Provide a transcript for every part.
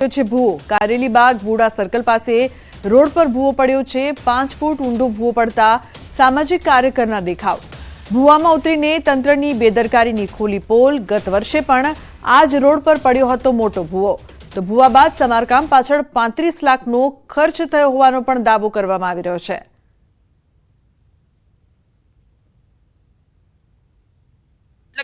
છે ભૂવો કારેલીબાગ બુડા સર્કલ પાસે રોડ પર ભૂવો પડ્યો છે। 5 ફૂટ ઊંડો ભૂવો પડતા સામાજિક કાર્યકરના દેખાવ। ભૂવામાં ઉતરીને તંત્રની બેદરકારીની ખોલી પોલ। ગત વર્ષે પણ આ જ રોડ પર પડ્યો હતો મોટો ભૂવો। તો ભૂવા બાદ સમારકામ પાછળ 35 લાખનો ખર્ચ થયો હોવાનો પણ દાવો કરવામાં આવી રહ્યો છે।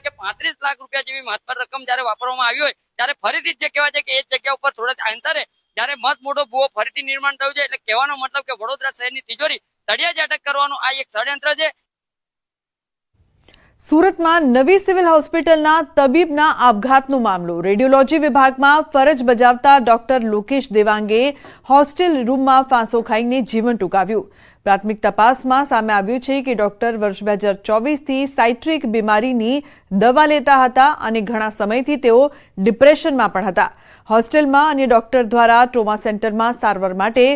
કે 35 લાખ રૂપિયા જેવી મહત્તમ રકમ જ્યારે વાપરવામાં આવી હોય ત્યારે ફરીથી જ કહેવાય છે કે એ જગ્યા ઉપર થોડા અંતરે જ્યારે મસ્ત મોટો ભૂવો ફરીથી નિર્માણ થયું છે। એટલે કહેવાનો મતલબ કે વડોદરા શહેરની તિજોરી તળિયા જ અટક કરવાનું આ એક ષડયંત્ર છે। સુરતમાં નવી સિવિલ હોસ્પિટલના તબીબના આપઘાતનો મામલો। રેડિયોલોજી વિભાગમાં ફરજ બજાવતા ડોક્ટર લોકેશ દેવાંગે હોસ્ટેલ રૂમમાં ફાંસો ખાઈને જીવન ટૂંકાવ્યું। પ્રાથમિક તપાસમાં સામે આવ્યું છે કે ડોક્ટર વર્ષ 2024થી સાઇટ્રિક બીમારીની દવા લેતા હતા અને ઘણા સમયથી તેઓ ડિપ્રેશનમાં પણ હતા। હોસ્ટેલમાં અન્ય ડોક્ટર દ્વારા ટ્રોમા સેન્ટરમાં સારવાર માટે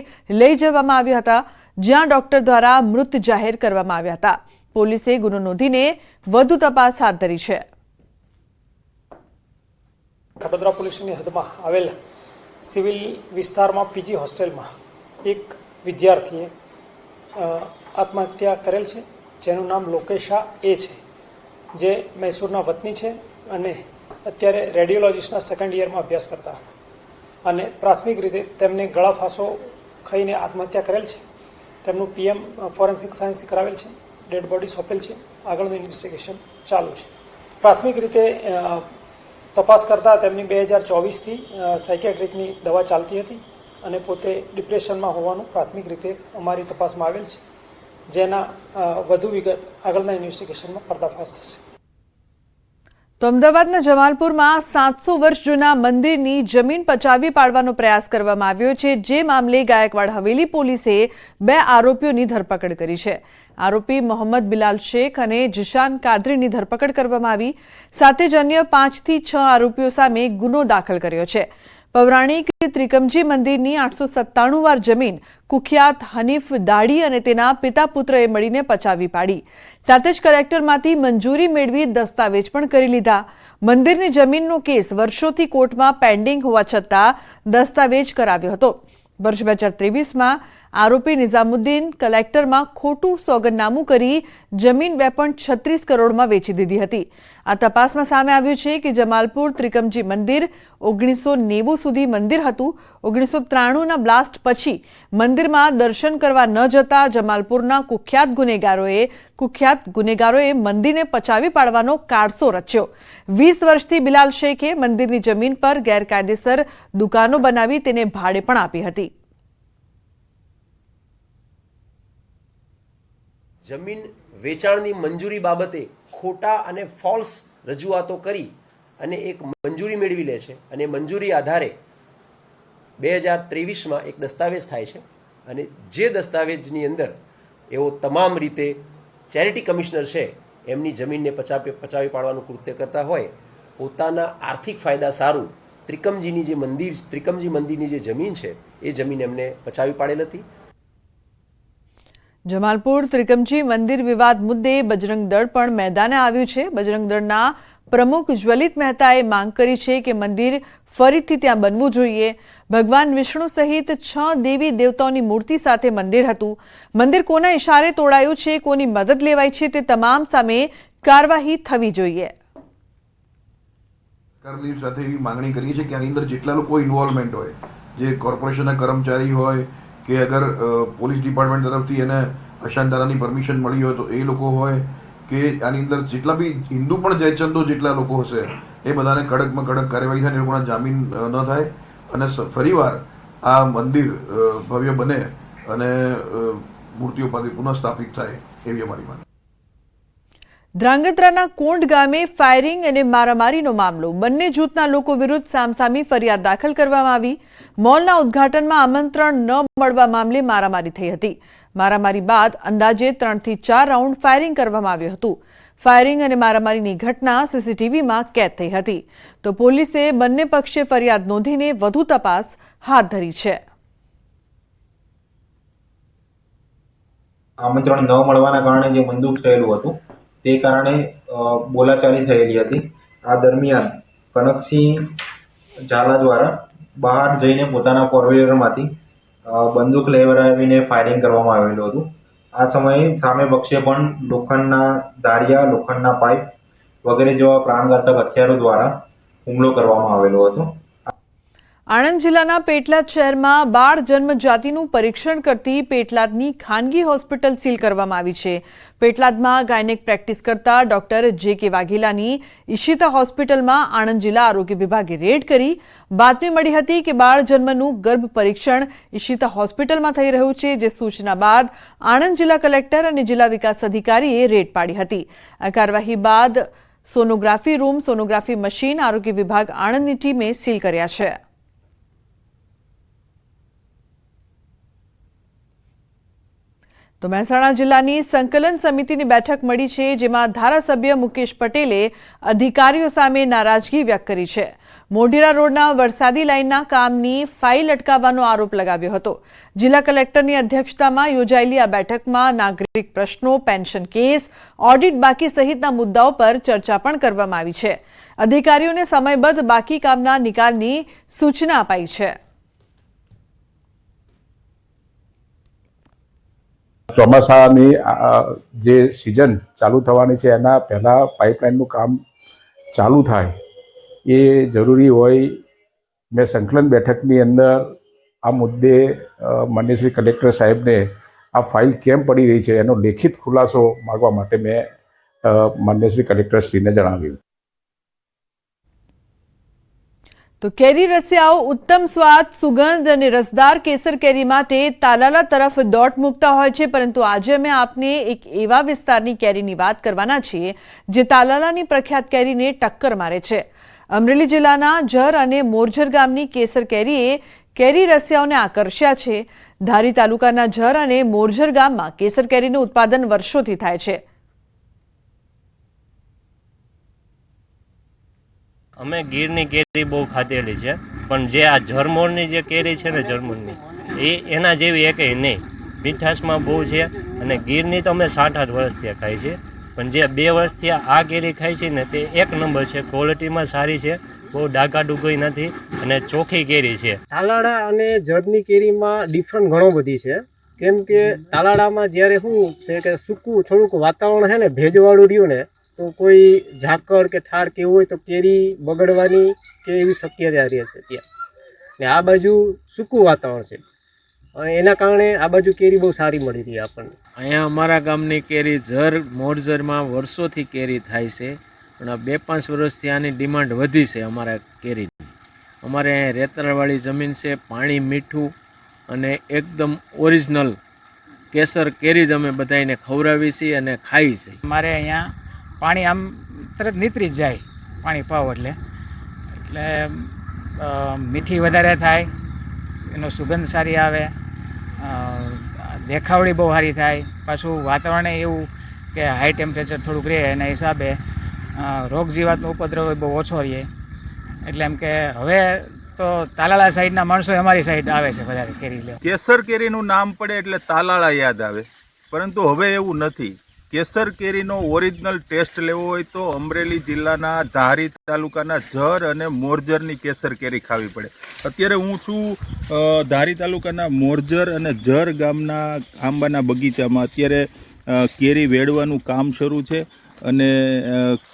લઈ જવામાં આવ્યા હતા, જ્યાં ડોક્ટર દ્વારા મૃત જાહેર કરવામાં આવ્યા હતા। પોલીસે ગુનો નોંધીને વધુ તપાસ હાથ ધરી છે। ખડોદરા પોલીસની હદમાં આવેલ સિવિલ વિસ્તારમાં પીજી હોસ્ટેલમાં એક વિદ્યાર્થીએ આત્મહત્યા કરેલ છે, જેનું નામ લોકેશા એ છે, જે મૈસૂરના વતની છે અને અત્યારે રેડિયોલોજીસ્ટના સેકન્ડ યરમાં અભ્યાસ કરતા હતા અને પ્રાથમિક રીતે તેમને ગળા ફાંસો ખાઈને આત્મહત્યા કરેલ છે। તેમનું પીએમ ફોરેન્સિક સાયન્સથી કરાવેલ છે, ડેડ બોડી સોંપેલ છે, આગળનું ઇન્વેસ્ટિગેશન ચાલુ છે। પ્રાથમિક રીતે તપાસ કરતાં તેમની 2024થી સાયકેટ્રિકની દવા ચાલતી હતી અને પોતે ડિપ્રેશનમાં હોવાનું પ્રાથમિક રીતે અમારી તપાસમાં આવેલ છે, જેના વધુ વિગત આગળના ઇન્વેસ્ટિગેશનમાં પર્દાફાશ થશે। તો અમદાવાદના જમાલપુરમાં 700 વર્ષ જૂના મંદિરની જમીન પચાવી પાડવાનો પ્રયાસ કરવામાં આવ્યો છે, જે મામલે ગાયકવાડ હવેલી પોલીસે 2 આરોપીઓની ધરપકડ કરી છે। આરોપી મોહમ્મદ બિલાલ શેખ અને જીશાન કાદરીની ધરપકડ કરવામાં આવી, સાથે જ અન્ય 5 થી 6 આરોપીઓ સામે ગુનો દાખલ કર્યો છે। પૌરાણિક ત્રિકમજી મંદિરની 897 વાર જમીન કુખ્યાત હનીફ દાડી અને તેના પિતા પુત્રએ મળીને પચાવી પાડી, સાથે જ કલેક્ટરમાંથી મંજૂરી મેળવી દસ્તાવેજ પણ કરી લીધા। મંદિરની જમીનનો કેસ વર્ષોથી કોર્ટમાં પેન્ડિંગ હોવા છતાં દસ્તાવેજ કરાવ્યો હતો। વર્ષ 2023માં આરોપી નિઝામુદ્દીન કલેક્ટરમાં ખોટું સોગંદનામું કરી જમીન 2.36 કરોડમાં વેચી દીધી હતી। આ તપાસમાં સામે આવ્યું છે કે જમાલપુર ત્રિકમજી મંદિર 1990 સુધી મંદિર હતું। 1993ના બ્લાસ્ટ પછી મંદિરમાં દર્શન કરવા ન જતા જમાલપુરના કુખ્યાત ગુનેગારોએ મંદિરને પચાવી પાડવાનો કારસો રચ્યો। 20 વર્ષથી બિલાલ શેખે મંદિરની જમીન પર ગેરકાયદેસર દુકાનો બનાવી તેને ભાડે પણ આપી હતી। જમીન વેચાણની મંજૂરી બાબતે ખોટા અને ફોલ્સ રજૂઆતો કરી અને એક મંજૂરી મેળવી લે છે અને મંજૂરી આધારે 2023માં એક દસ્તાવેજ થાય છે અને જે દસ્તાવેજની અંદર એવો તમામ રીતે ચેરિટી કમિશનર છે એમની જમીનને પચાવી પાડવાનું કૃત્ય કરતા હોય, પોતાના આર્થિક ફાયદા સારું ત્રિકમજી મંદિરની જે જમીન છે એ જમીન એમને પચાવી પાડેલ હતી। જમાલપુર ત્રિકમજી મંદિર વિવાદ મુદ્દે બજરંગ દળ પણ મેદાને આવ્યું છે। બજરંગ દળના પ્રમુખ જ્વલિત મહેતાએ માંગ કરી છે કે મંદિર ફરીથી ત્યાં બનવું જોઈએ। ભગવાન વિષ્ણુ સહિત 6 દેવી દેવતાઓની મૂર્તિ સાથે મંદિર હતું। મંદિર કોના ઇશારે તોડાયું છે, કોની મદદ લેવાય છે, તે તમામ સામે કાર્યવાહી થવી જોઈએ। સરકારની સાથે એવી માંગણી કરી છે કે આની અંદર જેટલા લોકો ઇન્વોલ્વમેન્ટ હોય, જે કોર્પોરેશનના કર્મચારી હોય કે અગર પોલીસ ડિપાર્ટમેન્ટ તરફથી એને અશાંતદારાની પરમિશન મળી હોય તો એ લોકો હોય કે આની અંદર જેટલા બી હિન્દુ પણ જયચંદો જેટલા લોકો હશે એ બધાને કડકમાં કડક કાર્યવાહી થાય, એ લોકોના જામીન ન થાય અને ફરીવાર આ મંદિર ભવ્ય બને અને મૂર્તિઓ પાસે પુનઃસ્થાપિત થાય એવી અમારી માંગ। ધ્રાંગધ્રાના કોંડ ગામે ફાયરિંગ અને મારામારીનો મામલો। બંને જૂથના લોકો વિરુદ્ધ સામસામી ફરિયાદ દાખલ કરવામાં આવી। મોલના ઉદ્ઘાટનમાં આમંત્રણ ન મળવા મામલે મારામારી થઈ હતી। મારામારી બાદ અંદાજે 3 થી 4 રાઉન્ડ ફાયરિંગ કરવામાં આવ્યું હતું। ફાયરિંગ અને મારામારીની ઘટના સીસીટીવીમાં કેદ થઈ હતી। તો પોલીસે બંને પક્ષે ફરિયાદ નોંધીને વધુ તપાસ હાથ ધરી છે। આમંત્રણ ન મળવાના કારણે જે મંદુક થયેલું હતું તે કારણે બોલાચાલી થયેલી હતી। આ દરમિયાન કનકસિંહ ઝાલા દ્વારા બહાર જઈને પોતાના ફોર વ્હીલરમાંથી બંદૂક લેવડાવીને ફાયરિંગ કરવામાં આવેલું હતું. આ સમયે સામે પક્ષે પણ લોખંડના દાળિયા, લોખંડના પાઇપ વગેરે જેવા પ્રાણઘાતક હથિયારો દ્વારા હુમલો કરવામાં આવેલો હતો. આણંદ જિલ્લાના પેટલાદ શહેરમાં બાળ જન્મજાતિનું પરીક્ષણ કરતી પેટલાદની ખાનગી હોસ્પિટલ સીલ કરવામાં આવી છે. પેટલાદમાં ગાયનેક પ્રેક્ટિસ કરતા ડોક્ટર જે.કે. વાઘેલાની ઈશિતા હોસ્પિટલમાં આણંદ જિલ્લા આરોગ્ય વિભાગે રેડ કરી. બાતમી મળી હતી કે બાળ જન્મનું ગર્ભ પરીક્ષણ ઈશિતા હોસ્પિટલમાં થઈ રહ્યું છે, જે સૂચના બાદ આણંદ જિલ્લા કલેક્ટર અને જિલ્લા વિકાસ અધિકારીએ રેડ પાડી હતી. આ કાર્યવાહી બાદ સોનોગ્રાફી રૂમ, સોનોગ્રાફી મશીન આરોગ્ય વિભાગ આણંદની ટીમે સીલ કર્યા છે. તો મહેસાણા જિલ્લાની સંકલન સમિતિની બેઠક મળી છે, જેમાં ધારાસભ્ય મુકેશ પટેલે અધિકારીઓ સામે નારાજગી વ્યક્ત કરી છે. મોઢેરા રોડના વરસાદી લાઇનના કામની ફાઇલ અટકાવવાનો આરોપ લગાવ્યો હતો. જિલ્લા કલેક્ટરની અધ્યક્ષતામાં યોજાયેલી આ બેઠકમાં નાગરિક પ્રશ્નો, પેન્શન કેસ, ઓડિટ બાકી સહિતના મુદ્દાઓ પર ચર્ચા પણ કરવામાં આવી છે. અધિકારીઓને સમયબદ્ધ બાકી કામના નિકાલની સૂચના અપાઈ છે. ચોમાસાની જે સિઝન ચાલુ થવાની છે એના પહેલાં પાઇપલાઇનનું કામ ચાલુ થાય એ જરૂરી હોય. મેં સંકલન બેઠકની અંદર આ મુદ્દે માનનીય શ્રી કલેક્ટર સાહેબને આ ફાઇલ કેમ પડી રહી છે એનો લેખિત ખુલાસો માગવા માટે મેં માનનીય શ્રી કલેક્ટર શ્રીને જણાવ્યું. તો કેરી રસિયાઓ ઉત્તમ સ્વાદ, સુગંધ અને રસદાર કેસર કેરી માટે તાલાલા તરફ દોટ મૂકતા હોય છે, પરંતુ આજે અમે આપને એક એવા વિસ્તારની કેરીની વાત કરવાના છીએ જે તાલાલાની પ્રખ્યાત કેરીને ટક્કર મારે છે. અમરેલી જિલ્લાના જર અને મોરજર ગામની કેસર કેરીએ કેરી રસિયાઓને આકર્ષ્યા છે. ધારી તાલુકાના જર અને મોરજર ગામમાં કેસર કેરીનું ઉત્પાદન વર્ષોથી થાય છે. અમે ગીરની કેરી બહુ ખાધેલી છે, પણ જે આ ઝરમોરની જે કેરી છે ને, ઝરમોરની એના જેવી એકેય નહીં. મીઠાશમાં બહુ છે અને ગીરની તો અમે 7-8 વર્ષથી ખાઈ છે, પણ જે 2 વર્ષથી આ કેરી ખાઈ છે ને તે એક નંબર છે. ક્વોલિટીમાં સારી છે, બહુ ડાઘા ડુગોઈ નથી અને ચોખ્ખી કેરી છે. તાલાળા અને જરની કેરીમાં ડિફરન્ટ ઘણો બધી છે, કેમ કે તાલાળામાં જ્યારે શું છે કે સૂકું થોડુંક વાતાવરણ છે ને, ભેજવાળું રહ્યું ને, તો કોઈ ઝાકળ કે ઠાર કેવું હોય તો કેરી બગડવાની કે એવી શક્યતા રહે છે ત્યાં. ને આ બાજુ સૂકું વાતાવરણ છે, એના કારણે આ બાજુ કેરી બહુ સારી મળી રહી આપણને. અહીંયા અમારા ગામની કેરી જર મોરજરમાં વર્ષોથી કેરી થાય છે, પણ આ 2-5 વર્ષથી આની ડિમાન્ડ વધી છે અમારા કેરીની. અમારે અહીંયા રેતરવાળી જમીન છે, પાણી મીઠું અને એકદમ ઓરિજિનલ કેસર કેરી જ અમે બધાને ખવડાવી છીએ અને ખાઈ છે. અમારે અહીંયા પાણી આમ તરત નીતરી જ જાય, પાણી પાવ એટલે મીઠી વધારે થાય, એનો સુગંધ સારી આવે, દેખાવડી બહુ સારી થાય. પાછું વાતાવરણ એવું કે હાઈ ટેમ્પરેચર થોડુંક રહે, એના હિસાબે રોગ જીવાતનો ઉપદ્રવ બહુ ઓછો રહે. એટલે એમ કે હવે તો તાલાળા સાઈડના માણસો અમારી સાઈડ આવે છે વધારે કેરી લેવા. કેસર કેરીનું નામ પડે એટલે તાલાળા યાદ આવે, પરંતુ હવે એવું નથી. કેસર કેરીનો ઓરિજિનલ ટેસ્ટ લેવો હોય તો અમરેલી જિલ્લાના ધારી તાલુકાના જર અને મોરજરની કેસર કેરી ખાવી પડે. અત્યારે હું છું ધારી તાલુકાના મોરજર અને જર ગામના આંબાના બગીચામાં. અત્યારે કેરી વેડવાનું કામ શરૂ છે અને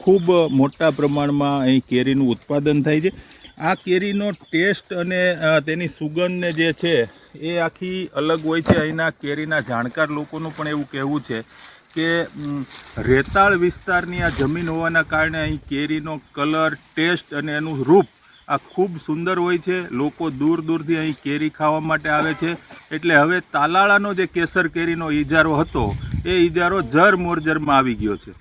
ખૂબ મોટા પ્રમાણમાં અહીં કેરીનું ઉત્પાદન થાય છે. આ કેરીનો ટેસ્ટ અને તેની સુગંધને જે છે એ આખી અલગ હોય છે. અહીંના કેરીના જાણકાર લોકોનું પણ એવું કહેવું છે કે રેતાળ વિસ્તારની આ જમીન હોવાના કારણે અહીં કેરીનો કલર, ટેસ્ટ અને એનું રૂપ આ ખૂબ સુંદર હોય છે. લોકો દૂર દૂરથી અહીં કેરી ખાવા માટે આવે છે. એટલે હવે તાલાળાનો જે કેસર કેરીનો ઇજારો હતો એ ઇજારો જર મોરજરમાં આવી ગયો છે.